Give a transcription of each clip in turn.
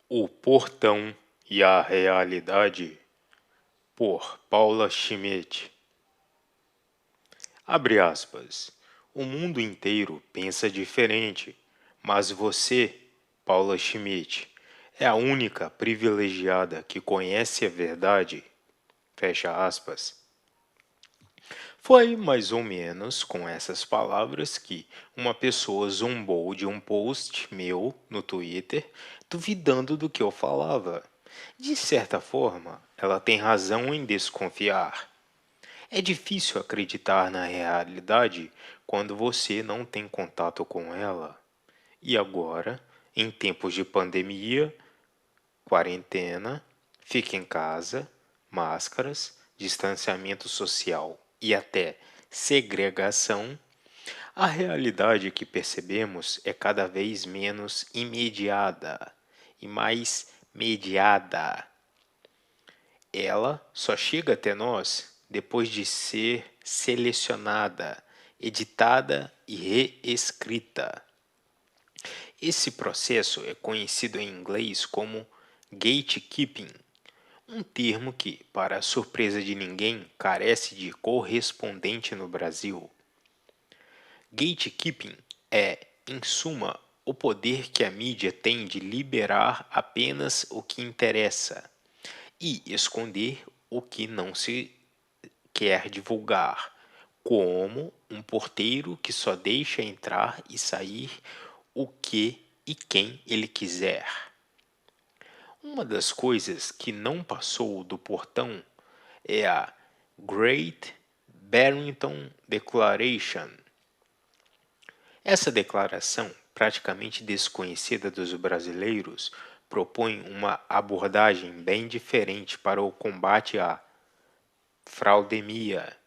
O Portão e a Realidade, por Paula Schmidt. Abre aspas. O mundo inteiro pensa diferente, mas você, Paula Schmidt, é a única privilegiada que conhece a verdade. Fecha aspas. Foi mais ou menos com essas palavras que uma pessoa zombou de um post meu no Twitter, duvidando do que eu falava. De certa forma, ela tem razão em desconfiar. É difícil acreditar na realidade quando você não tem contato com ela. E agora, em tempos de pandemia, quarentena, fique em casa, máscaras, distanciamento social e até segregação, a realidade que percebemos é cada vez menos imediata e mais mediada. Ela só chega até nós depois de ser selecionada, editada e reescrita. Esse processo é conhecido em inglês como gatekeeping, um termo que, para a surpresa de ninguém, carece de correspondente no Brasil. Gatekeeping é, em suma, o poder que a mídia tem de liberar apenas o que interessa e esconder o que não se quer divulgar, como um porteiro que só deixa entrar e sair o que e quem ele quiser. Uma das coisas que não passou do portão é a Great Barrington Declaration. Essa declaração, praticamente desconhecida dos brasileiros, propõe uma abordagem bem diferente para o combate à fraudemia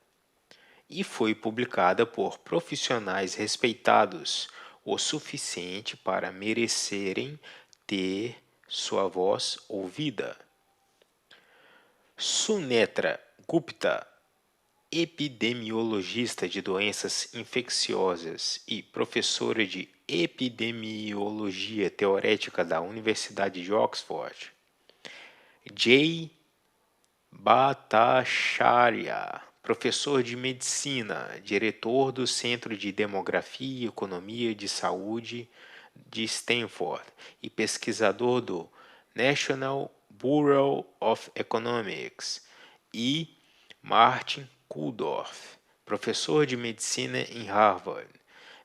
e foi publicada por profissionais respeitados o suficiente para merecerem ter sua voz ouvida. Sunetra Gupta, epidemiologista de doenças infecciosas e professora de epidemiologia teorética da Universidade de Oxford. Jay Bhattacharya, professor de medicina, diretor do Centro de Demografia e Economia de Saúde de Stanford e pesquisador do National Bureau of Economics, e Martin Kulldorff, professor de medicina em Harvard,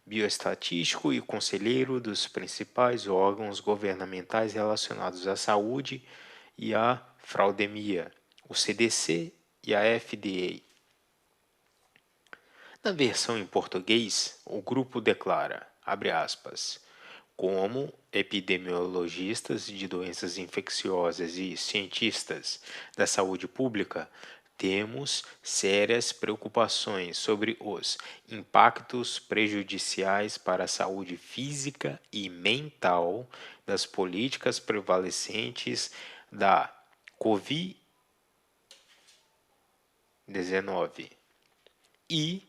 bioestatístico e conselheiro dos principais órgãos governamentais relacionados à saúde e à fraudemia, o CDC e a FDA. Na versão em português, o grupo declara, abre aspas, como epidemiologistas de doenças infecciosas e cientistas da saúde pública, temos sérias preocupações sobre os impactos prejudiciais para a saúde física e mental das políticas prevalecentes da Covid-19 e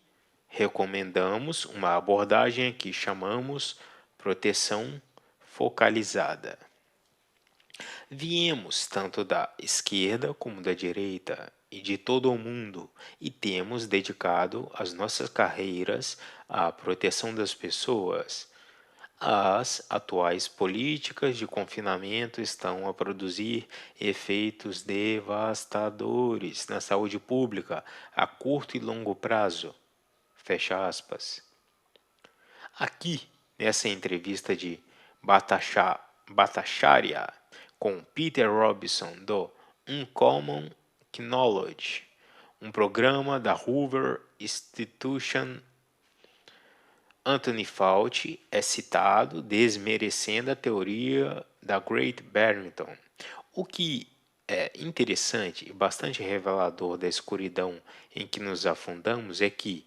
recomendamos uma abordagem que chamamos proteção focalizada. Viemos tanto da esquerda como da direita e de todo o mundo e temos dedicado as nossas carreiras à proteção das pessoas. As atuais políticas de confinamento estão a produzir efeitos devastadores na saúde pública a curto e longo prazo. Fecha aspas. Aqui, nessa entrevista de Bhattacharya com Peter Robinson do Uncommon Knowledge, um programa da Hoover Institution, Anthony Fauci é citado desmerecendo a teoria da Great Barrington, o que é interessante e bastante revelador da escuridão em que nos afundamos é que,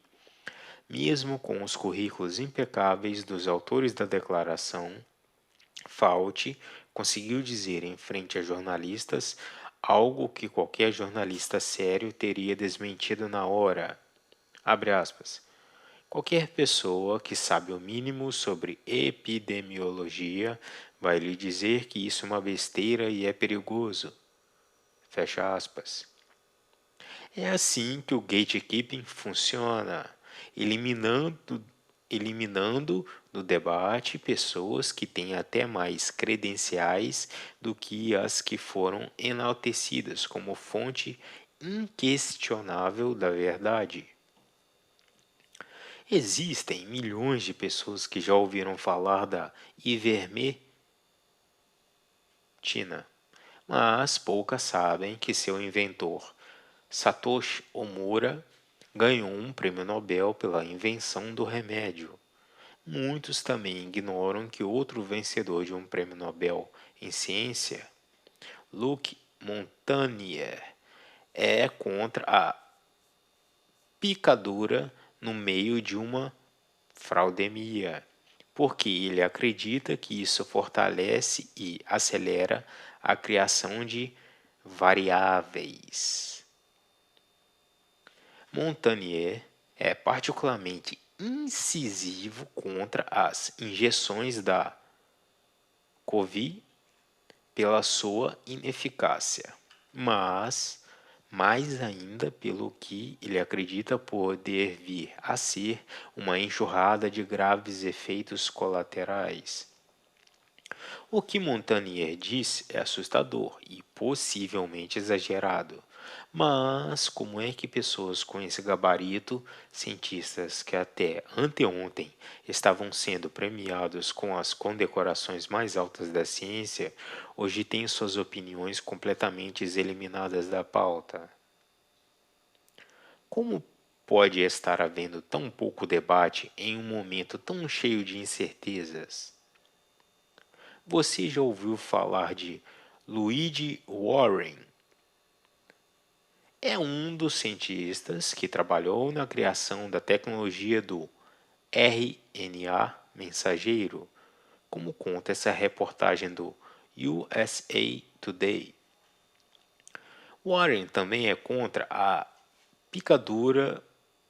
mesmo com os currículos impecáveis dos autores da declaração, Fauci conseguiu dizer em frente a jornalistas algo que qualquer jornalista sério teria desmentido na hora. Abre aspas. Qualquer pessoa que sabe o mínimo sobre epidemiologia vai lhe dizer que isso é uma besteira e é perigoso. Fecha aspas. É assim que o gatekeeping funciona, eliminando, eliminando do debate pessoas que têm até mais credenciais do que as que foram enaltecidas como fonte inquestionável da verdade. Existem milhões de pessoas que já ouviram falar da ivermectina, mas poucas sabem que seu inventor, Satoshi Omura, ganhou um prêmio Nobel pela invenção do remédio. Muitos também ignoram que outro vencedor de um prêmio Nobel em ciência, Luc Montagnier, é contra a picadura no meio de uma fraudemia, porque ele acredita que isso fortalece e acelera a criação de variáveis. Montagnier é particularmente incisivo contra as injeções da Covid pela sua ineficácia, mas mais ainda pelo que ele acredita poder vir a ser uma enxurrada de graves efeitos colaterais. O que Montagnier diz é assustador e possivelmente exagerado. Mas como é que pessoas com esse gabarito, cientistas que até anteontem estavam sendo premiados com as condecorações mais altas da ciência, hoje têm suas opiniões completamente eliminadas da pauta? Como pode estar havendo tão pouco debate em um momento tão cheio de incertezas? Você já ouviu falar de Luigi Warren? É um dos cientistas que trabalhou na criação da tecnologia do RNA mensageiro, como conta essa reportagem do USA Today. Warren também é contra a picadura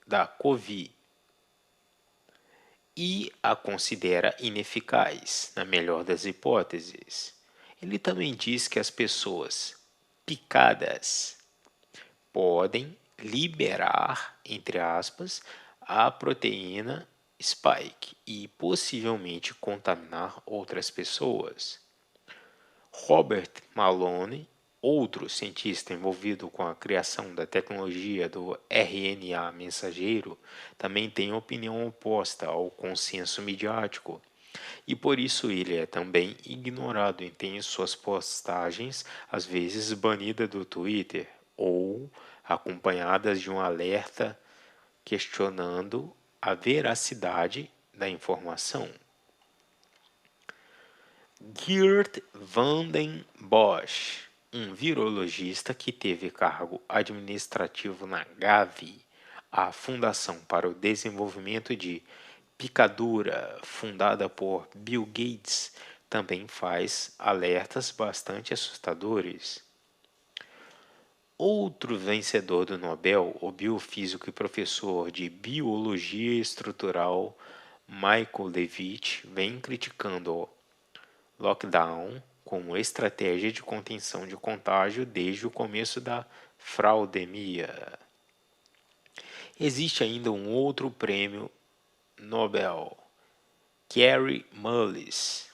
da Covid e a considera ineficaz, na melhor das hipóteses. Ele também diz que as pessoas picadas podem liberar, entre aspas, a proteína spike e possivelmente contaminar outras pessoas. Robert Malone, outro cientista envolvido com a criação da tecnologia do RNA mensageiro, também tem opinião oposta ao consenso midiático e por isso ele é também ignorado e tem suas postagens às vezes banidas do Twitter ou acompanhadas de um alerta questionando a veracidade da informação. Geert Vanden Bossche, um virologista que teve cargo administrativo na Gavi, a Fundação para o Desenvolvimento de Picadura, fundada por Bill Gates, também faz alertas bastante assustadores. Outro vencedor do Nobel, o biofísico e professor de Biologia Estrutural Michael Levitt, vem criticando o lockdown como estratégia de contenção de contágio desde o começo da fraudemia. Existe ainda um outro prêmio Nobel, Kary Mullis,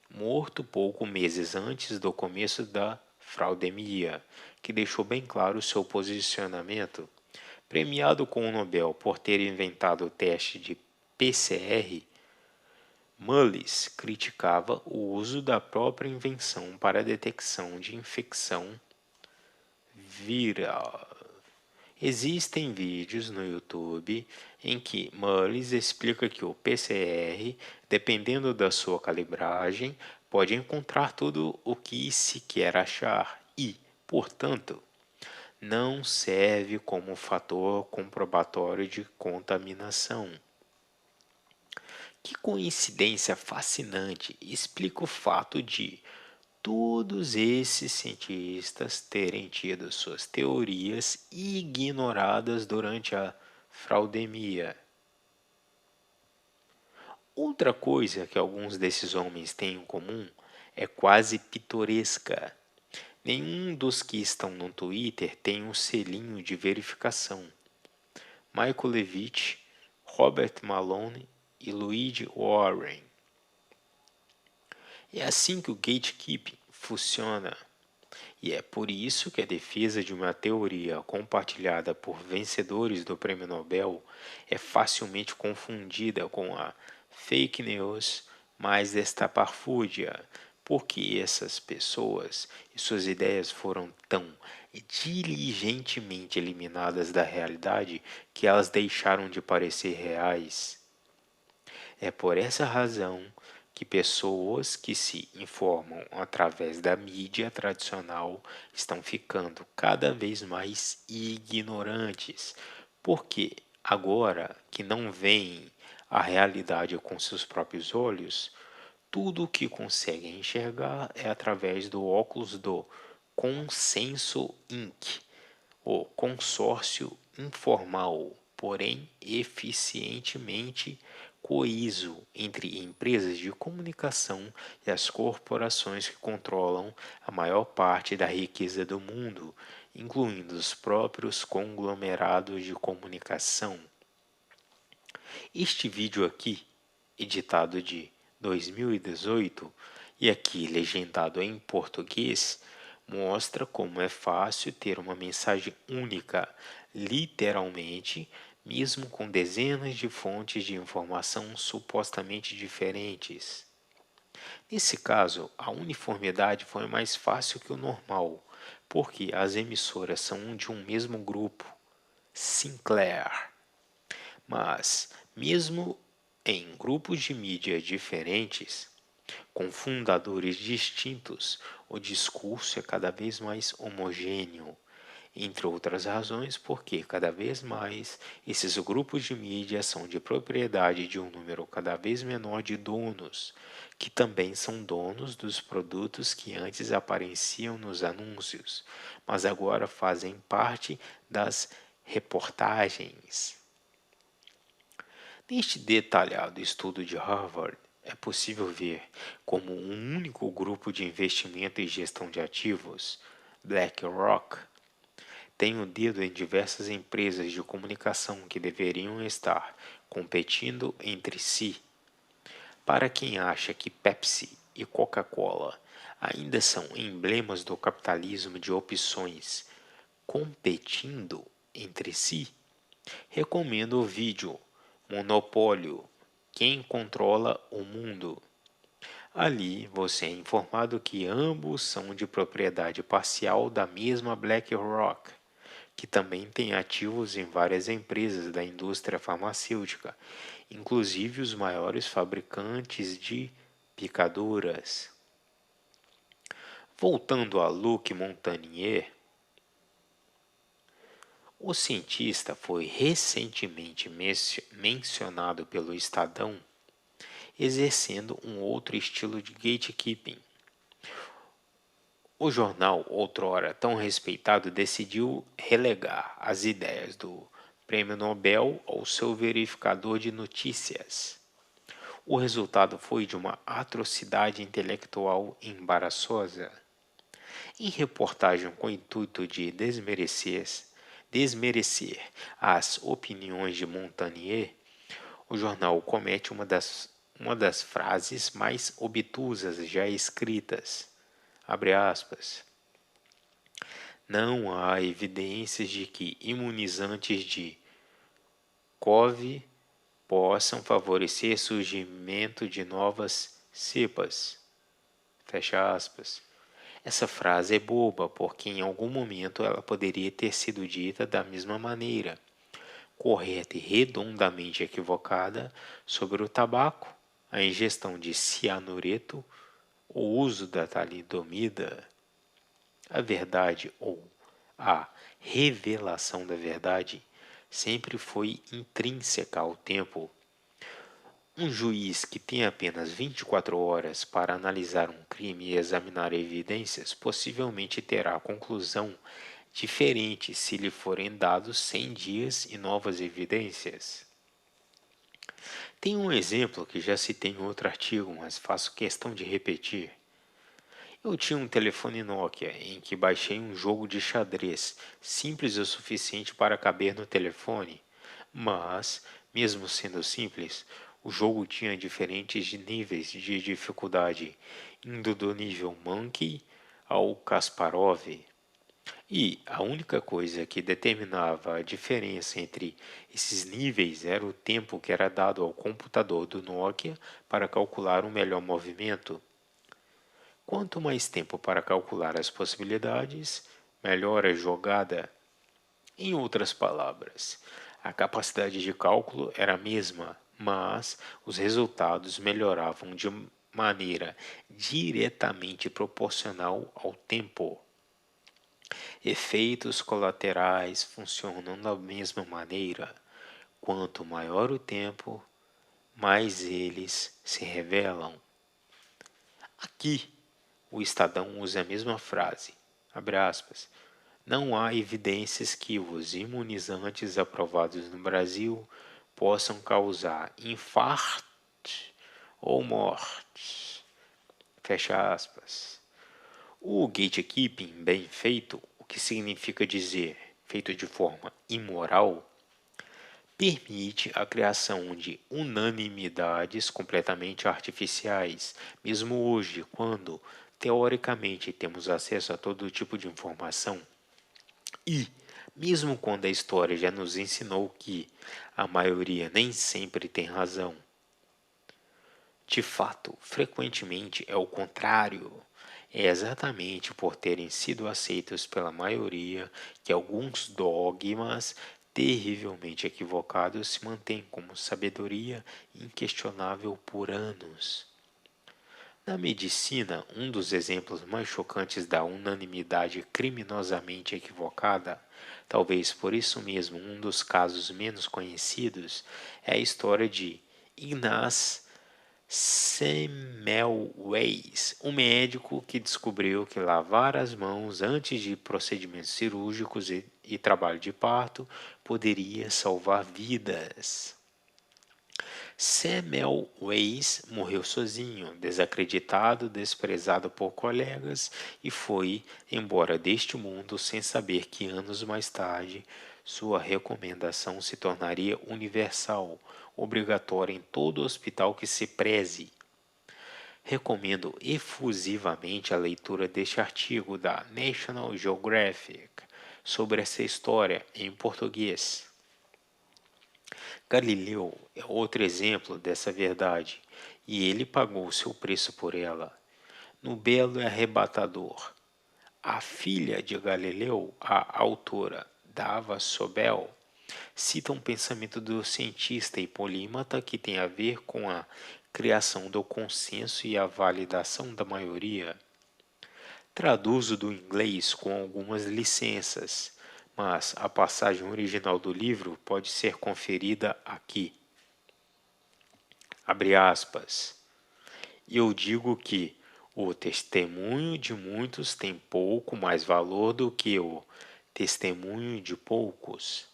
morto poucos meses antes do começo da fraudemia, que deixou bem claro seu posicionamento. Premiado com o Nobel por ter inventado o teste de PCR, Mullis criticava o uso da própria invenção para a detecção de infecção viral. Existem vídeos no YouTube em que Mullis explica que o PCR, dependendo da sua calibragem, pode encontrar tudo o que se quer achar e, portanto, não serve como fator comprobatório de contaminação. Que coincidência fascinante explica o fato de todos esses cientistas terem tido suas teorias ignoradas durante a fraudemia. Outra coisa que alguns desses homens têm em comum é quase pitoresca. Nenhum dos que estão no Twitter tem um selinho de verificação. Michael Levitt, Robert Malone e Luigi Warren. É assim que o gatekeeping funciona. E é por isso que a defesa de uma teoria compartilhada por vencedores do Prêmio Nobel é facilmente confundida com a fake news mais estapafúrdia, porque essas pessoas e suas ideias foram tão diligentemente eliminadas da realidade que elas deixaram de parecer reais. É por essa razão que pessoas que se informam através da mídia tradicional estão ficando cada vez mais ignorantes, porque agora que não veem a realidade com seus próprios olhos, tudo o que conseguem enxergar é através do óculos do consenso Inc., o consórcio informal, porém eficientemente coeso entre empresas de comunicação e as corporações que controlam a maior parte da riqueza do mundo, incluindo os próprios conglomerados de comunicação. Este vídeo aqui, editado de 2018 e aqui legendado em português, mostra como é fácil ter uma mensagem única, literalmente, mesmo com dezenas de fontes de informação supostamente diferentes. Nesse caso, a uniformidade foi mais fácil que o normal, porque as emissoras são de um mesmo grupo, Sinclair. Mas, mesmo em grupos de mídia diferentes, com fundadores distintos, o discurso é cada vez mais homogêneo, entre outras razões porque cada vez mais esses grupos de mídia são de propriedade de um número cada vez menor de donos, que também são donos dos produtos que antes apareciam nos anúncios, mas agora fazem parte das reportagens. Neste detalhado estudo de Harvard, é possível ver como um único grupo de investimento e gestão de ativos, BlackRock, tem o dedo em diversas empresas de comunicação que deveriam estar competindo entre si. Para quem acha que Pepsi e Coca-Cola ainda são emblemas do capitalismo de opções competindo entre si, recomendo o vídeo Monopólio: Quem controla o mundo? Ali você é informado que ambos são de propriedade parcial da mesma BlackRock, que também tem ativos em várias empresas da indústria farmacêutica, inclusive os maiores fabricantes de picaduras. Voltando a Luc Montagnier, o cientista foi recentemente mencionado pelo Estadão exercendo um outro estilo de gatekeeping. O jornal, outrora tão respeitado, decidiu relegar as ideias do Prêmio Nobel ao seu verificador de notícias. O resultado foi de uma atrocidade intelectual embaraçosa. Em reportagem com o intuito de desmerecer as opiniões de Montagnier, o jornal comete uma das frases mais obtusas já escritas. Abre aspas. Não há evidências de que imunizantes de COVID possam favorecer surgimento de novas cepas. Fecha aspas. Essa frase é boba porque em algum momento ela poderia ter sido dita da mesma maneira, correta e redondamente equivocada sobre o tabaco, a ingestão de cianureto, o uso da talidomida, a verdade ou a revelação da verdade sempre foi intrínseca ao tempo. Um juiz que tem apenas 24 horas para analisar um crime e examinar evidências possivelmente terá a conclusão diferente se lhe forem dados 100 dias e novas evidências. Tem um exemplo que já citei em outro artigo, mas faço questão de repetir. Eu tinha um telefone Nokia em que baixei um jogo de xadrez, simples o suficiente para caber no telefone, mas, mesmo sendo simples, o jogo tinha diferentes níveis de dificuldade, indo do nível Monkey ao Kasparov. E a única coisa que determinava a diferença entre esses níveis era o tempo que era dado ao computador do Nokia para calcular o melhor movimento. Quanto mais tempo para calcular as possibilidades, melhor a jogada. Em outras palavras, a capacidade de cálculo era a mesma, mas os resultados melhoravam de maneira diretamente proporcional ao tempo. Efeitos colaterais funcionam da mesma maneira. Quanto maior o tempo, mais eles se revelam. Aqui, o Estadão usa a mesma frase, abre aspas, não há evidências que os imunizantes aprovados no Brasil possam causar infarto ou morte, fecha aspas. O gatekeeping bem feito, o que significa dizer feito de forma imoral, permite a criação de unanimidades completamente artificiais, mesmo hoje, quando, teoricamente, temos acesso a todo tipo de informação. E, mesmo quando a história já nos ensinou que a maioria nem sempre tem razão. De fato, frequentemente é o contrário. É exatamente por terem sido aceitos pela maioria que alguns dogmas terrivelmente equivocados se mantêm como sabedoria inquestionável por anos. Na medicina, um dos exemplos mais chocantes da unanimidade criminosamente equivocada, talvez por isso mesmo um dos casos menos conhecidos, é a história de Ignaz Semmelweis, um médico que descobriu que lavar as mãos antes de procedimentos cirúrgicos e trabalho de parto poderia salvar vidas. Semmelweis morreu sozinho, desacreditado, desprezado por colegas e foi embora deste mundo sem saber que anos mais tarde sua recomendação se tornaria universal, obrigatória em todo hospital que se preze. Recomendo efusivamente a leitura deste artigo da National Geographic sobre essa história em português. Galileu é outro exemplo dessa verdade, e ele pagou seu preço por ela. No belo e arrebatador, a filha de Galileu, a autora Dava Sobel, cita um pensamento do cientista e polímata que tem a ver com a criação do consenso e a validação da maioria. Traduzo do inglês com algumas licenças, mas a passagem original do livro pode ser conferida aqui. Abre aspas. Eu digo que o testemunho de muitos tem pouco mais valor do que o testemunho de poucos,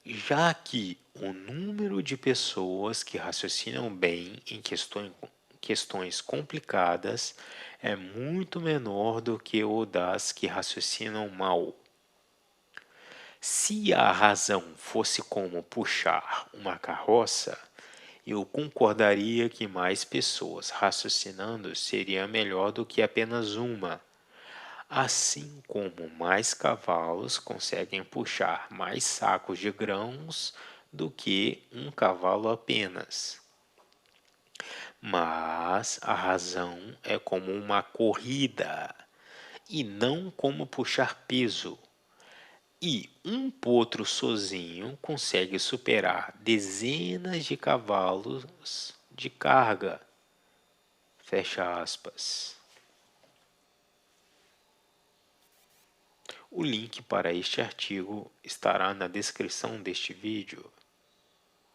já que o número de pessoas que raciocinam bem em questões complicadas é muito menor do que o das que raciocinam mal. Se a razão fosse como puxar uma carroça, eu concordaria que mais pessoas raciocinando seria melhor do que apenas uma, assim como mais cavalos conseguem puxar mais sacos de grãos do que um cavalo apenas. Mas a razão é como uma corrida e não como puxar peso. E um potro sozinho consegue superar dezenas de cavalos de carga. Fecha aspas. O link para este artigo estará na descrição deste vídeo.